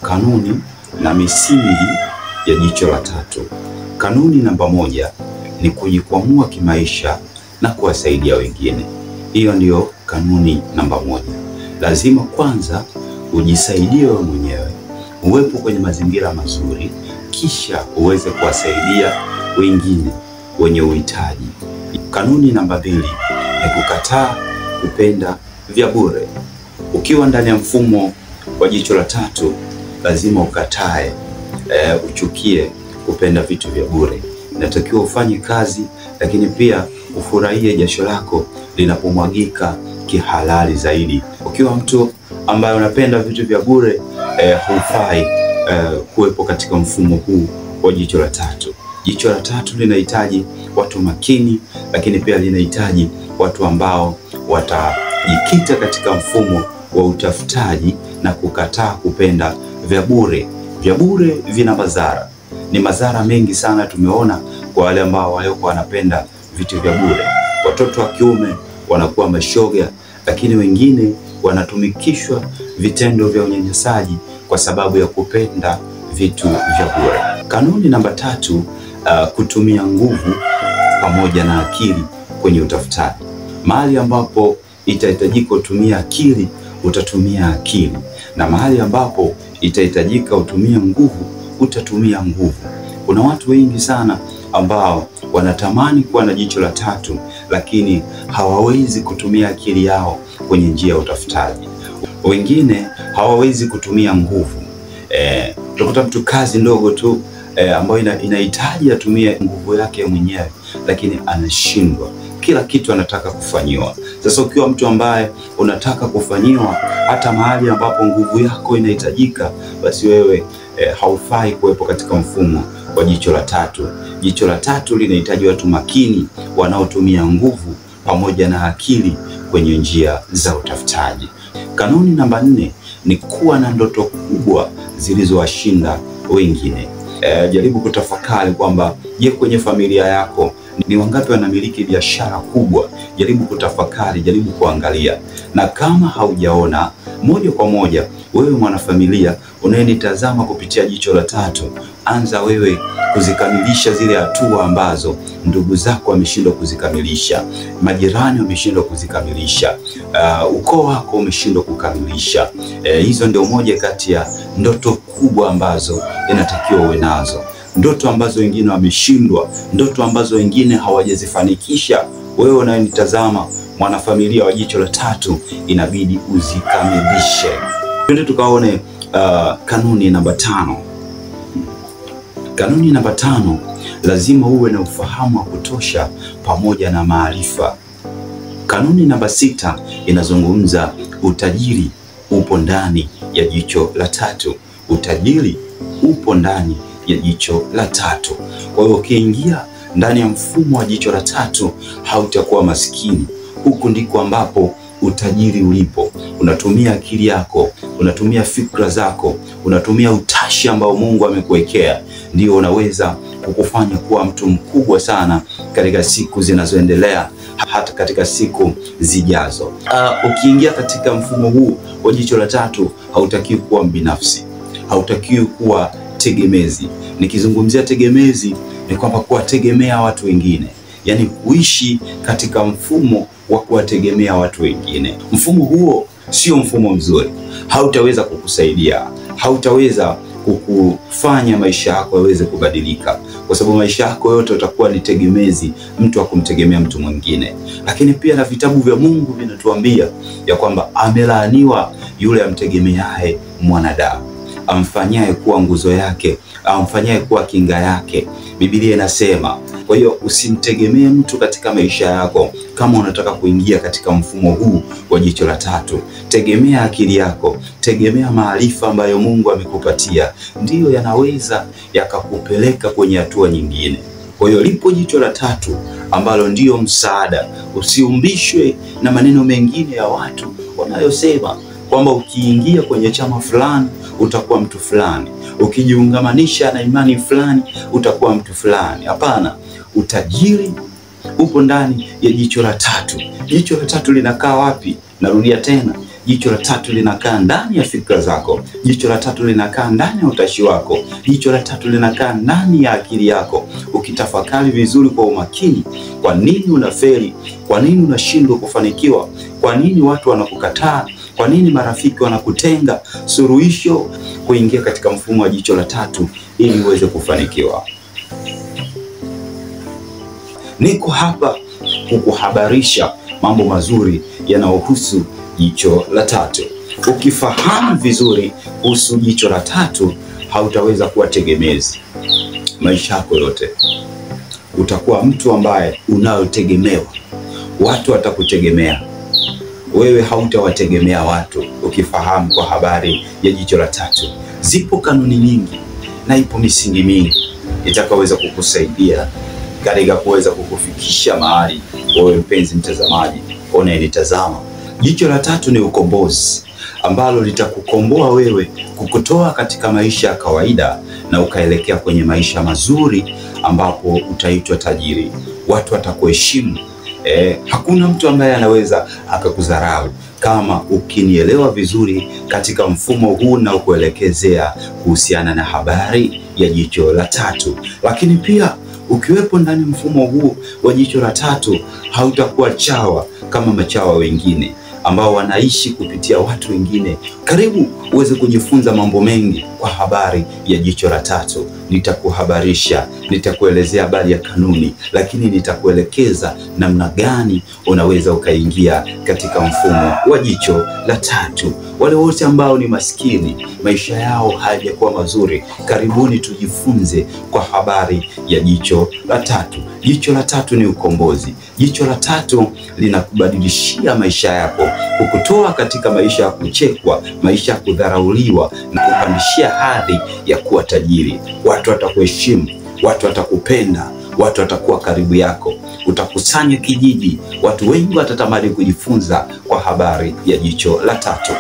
Kanuni na misingi ya jicho la tatu. Kanuni namba 1 ni kujikwamua kimaisha na kuwasaidia wengine. Hiyo ndiyo kanuni namba 1. Lazima kwanza ujisaidie wewe mwenyewe, uwepo kwenye mazingira mazuri, kisha uweze kuwasaidia wengine wenye uhitaji. Kanuni namba 2 ni kukataa kupenda vya bure. Ukiwa ndani ya mfumo wa jicho la tatu, lazima ukatae, uchukie kupenda vitu vya bure. Inatakiwa ufanye kazi, lakini pia ufurahie jasho lako linapomwagika kihalali zaidi. Ukiwa mtu ambaye unapenda vitu vya bure, hufai kuwepo katika mfumo huu wa jicho la tatu. Jicho la tatu linahitaji watu makini, lakini pia linahitaji watu ambao watajikita katika mfumo wa utafutaji na kukataa kupenda vya bure. Vya bure vina madhara. Ni madhara mengi sana tumeona kwa wale ambao waliokuwa wanapenda vitu vya bure. Watoto wa kiume wanakuwa mashoga, lakini wengine wanatumikishwa vitendo vya unyanyasaji kwa sababu ya kupenda vitu vya bure. Kanuni namba 3, kutumia nguvu pamoja na akili kwenye utafutaji. Mahali ambapo itahitajika utumia akili, utatumia akili, na mahali ambapo itahitajika utumie nguvu, utatumia nguvu. Kuna watu wengi sana ambao wanatamani kuwa na jicho la tatu, lakini hawawezi kutumia akili yao kwenye njia ya utafutaji. Wengine hawawezi kutumia nguvu. Utakuta mtu kazi ndogo tu ambayo inahitaji atumie nguvu yake mwenyewe, lakini anashindwa. Kila kitu anataka kufanyiwa. Sasa ukiwa mtu ambaye unataka kufanyiwa hata mahali ambapo nguvu yako inahitajika, basi wewe haufai kuwepo katika mfumo wa jicho la tatu. Jicho la tatu linahitaji watu makini wanaotumia nguvu pamoja na akili kwenye njia za utafutaji. Kanuni namba 4 ni kuwa na ndoto kubwa zilizowashinda wengine. Jaribu kutafakari kwamba je, kwenye familia yako ni wangapi wanamiliki biashara kubwa? Jaribu kutafakari, jaribu kuangalia. Na kama haujaona, moja kwa moja wewe mwanafamilia unayenitazama kupitia jicho la tatu, anza wewe kuzikamilisha zile hatua ambazo ndugu zako wameshindwa kuzikamilisha, majirani wameshindwa kuzikamilisha, ukoo wako umeshindwa kukamilisha. Hizo ndio moja kati ya ndoto kubwa ambazo inatakiwa uwe nazo. Ndoto ambazo wengine wameshindwa, ndoto ambazo wengine hawajazifanikisha, wewe unayenitazama mwanafamilia wa jicho la tatu, inabidi uzikamilishe. Twende tukaone kanuni namba 5. Kanuni namba 5, lazima uwe na ufahamu wa kutosha pamoja na maarifa. Kanuni namba 6 inazungumza utajiri upo ndani ya jicho la tatu. Utajiri upo ndani ya jicho la tatu. Kwa hiyo ukiingia ndani ya mfumo wa jicho la tatu, hautakuwa maskini. Huku ndiko ambapo utajiri ulipo. Unatumia akili yako, unatumia fikra zako, unatumia utashi ambao Mungu amekuwekea, ndio unaweza kukufanya kuwa mtu mkubwa sana katika siku zinazoendelea, hata katika siku zijazo. Ukiingia katika mfumo huu wa jicho la tatu, hautakiwi kuwa mbinafsi, hautakiwi kuwa tegemezi. Nikizungumzia tegemezi, ni kwamba kuwategemea watu wengine, yani kuishi katika mfumo wa kuwategemea watu wengine. Mfumo huo sio mfumo mzuri. Hautaweza kukusaidia, hautaweza kukufanya maisha yako yaweze kubadilika, kwa sababu maisha yako yote utakuwa ni tegemezi, mtu wa kumtegemea mtu mwingine. Lakini pia na vitabu vya Mungu vinatuambia ya kwamba amelaaniwa yule amtegemeaye mwanadamu, amfanyaye kuwa nguzo yake, amfanyaye kuwa kinga yake. Biblia inasema. Kwa hiyo usimtegemee mtu katika maisha yako. Kama unataka kuingia katika mfumo huu wa jicho la tatu, tegemea akili yako, tegemea maarifa ambayo Mungu amekupatia, ndiyo yanaweza yakakupeleka kwenye hatua nyingine. Kwa hiyo lipo jicho la tatu ambalo ndiyo msaada. Usiumbishwe na maneno mengine ya watu wanayosema kwamba ukiingia kwenye chama fulani utakuwa mtu fulani, ukijiungamanisha na imani fulani utakuwa mtu fulani. Hapana, utajiri upo ndani ya jicho la tatu. Jicho la tatu linakaa wapi? Narudia tena, Jicho la tatu linakaa ndani ya fikra zako. Jicho la tatu linakaa ndani ya utashi wako. Jicho la tatu linakaa ndani ya akili yako. Ukitafakari vizuri kwa umakini, kwa nini unafeli? Kwa nini unashindwa kufanikiwa? Kwa nini watu wanakukataa? Kwa nini marafiki wanakutenga? Suluhisho kuingia katika mfumo wa jicho la tatu ili uweze kufanikiwa. Niko hapa kukuhabarisha mambo mazuri yanayohusu jicho la tatu. Ukifahamu vizuri kuhusu jicho la tatu, hautaweza kuwa tegemezi maisha yako yote. Utakuwa mtu ambaye unayotegemewa. Watu watakutegemea, wewe hautawategemea watu. Ukifahamu kwa habari ya jicho la tatu, zipo kanuni nyingi na ipo misingi mingi itakaweza kukusaidia katika kuweza kukufikisha mahali wewe mpenzi mtazamaji unayenitazama. Jicho la tatu ni ukombozi ambalo litakukomboa wewe, kukutoa katika maisha ya kawaida na ukaelekea kwenye maisha mazuri ambapo utaitwa tajiri. Watu watakuheshimu. Hakuna mtu ambaye anaweza akakudharau kama ukinielewa vizuri katika mfumo huu na kuelekezea kuhusiana na habari ya jicho la tatu. Lakini pia ukiwepo ndani mfumo huu wa jicho la tatu, hautakuwa chawa kama machawa wengine ambao wanaishi kupitia watu wengine. Karibu uweze kujifunza mambo mengi kwa habari ya jicho la tatu. Nitakuhabarisha, nitakuelezea habari ya kanuni, lakini nitakuelekeza namna gani unaweza ukaingia katika mfumo wa jicho la tatu. Wale wote ambao ni maskini, maisha yao hayajakuwa mazuri, karibuni tujifunze kwa habari ya jicho la tatu. Jicho la tatu ni ukombozi. Jicho la tatu linakubadilishia maisha yako, kukutoa katika maisha ya kuchekwa, maisha ya kudharauliwa na kupandishia hadhi ya kuwa tajiri. Watu watakuheshimu, watu watakupenda, watu watakuwa karibu yako. Utakusanya kijiji, watu wengi watatamani kujifunza kwa habari ya jicho la tatu.